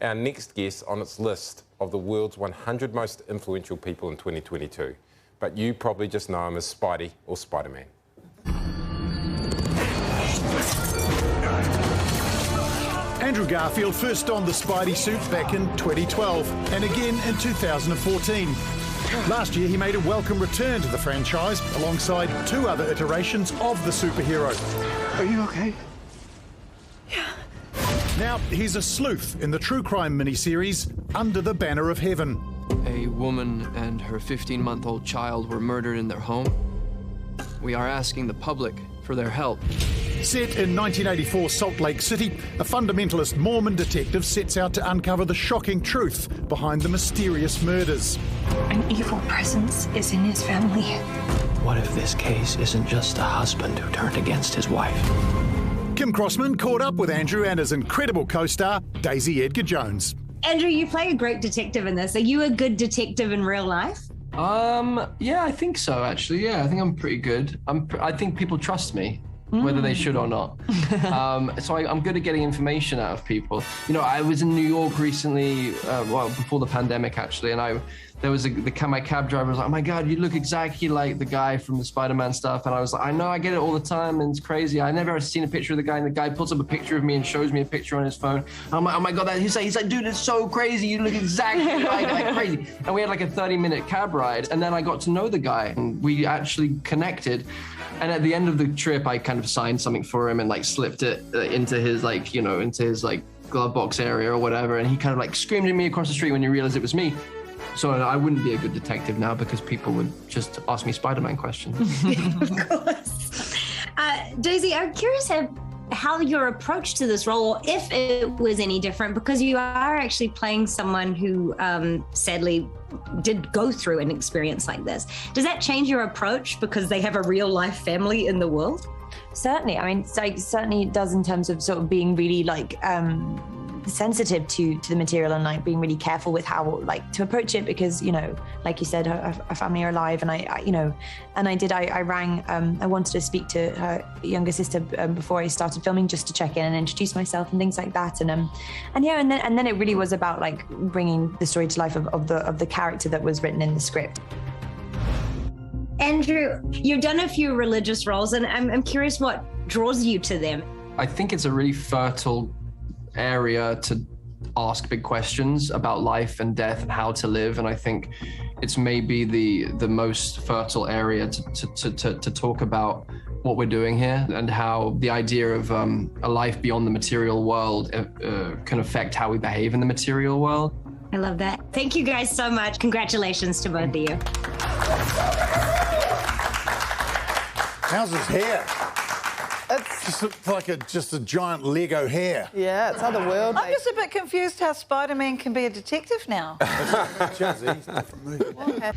our next guest on its list of the world's 100 most influential people in 2022. But you probably just know him as Spidey or Spiderman. Andrew Garfield first donned the Spidey suit back in 2012 and again in 2014. Last year, he made a welcome return to the franchise alongside 2 other iterations of the superhero. Are you okay? Yeah. Now, he's a sleuth in the true crime miniseries Under the Banner of Heaven. A woman and her 15-month-old child were murdered in their home. We are asking the public for their help. Set in 1984 Salt Lake City, a fundamentalist Mormon detective sets out to uncover the shocking truth behind the mysterious murders. An evil presence is in his family. What if this case isn't just a husband who turned against his wife? Kim Crossman caught up with Andrew and his incredible co-star, Daisy Edgar-Jones. Andrew, you play a great detective in this. Are you a good detective in real life? Yeah, I think so, actually. Yeah, I think I'm pretty good. I think people trust me, whether they should or not. So I'm good at getting information out of people. You know, I was in New York recently, well, before the pandemic, actually, and there was my cab driver was like, oh my God, you look exactly like the guy from the Spider-Man stuff. And I was like, I know, I get it all the time, and it's crazy. I never ever seen a picture of the guy, and the guy puts up a picture of me and shows me a picture on his phone. I'm like, oh my God, he's like, dude, it's so crazy. You look exactly like crazy. And we had like a 30-minute cab ride, and then I got to know the guy, and we actually connected. And at the end of the trip, I kind of signed something for him and like slipped it into his glove box area or whatever. And he kind of like screamed at me across the street when he realized it was me. So I wouldn't be a good detective now because people would just ask me Spider-Man questions. Of course. Daisy, I'm curious how your approach to this role, or if it was any different, because you are actually playing someone who sadly did go through an experience like this. Does that change your approach because they have a real life family in the world? Certainly. I mean, certainly it does in terms of sort of being really like sensitive to the material and like being really careful with how like to approach it, because, you know, like you said, her family are alive, and I rang, I wanted to speak to her younger sister before I started filming, just to check in and introduce myself and things like that, and then it really was about like bringing the story to life of the character that was written in the script. Andrew, you've done a few religious roles, and I'm curious what draws you to them. I think it's a really fertile area to ask big questions about life and death and how to live, and I think it's maybe the most fertile area to talk about what we're doing here and how the idea of a life beyond the material world can affect how we behave in the material world. I love that. Thank you guys so much. Congratulations to both of you. How's his hair? It's like just a giant Lego hair. Yeah, it's otherworldly. I'm just a bit confused how Spider-Man can be a detective now. Jazzy, different movie. Okay.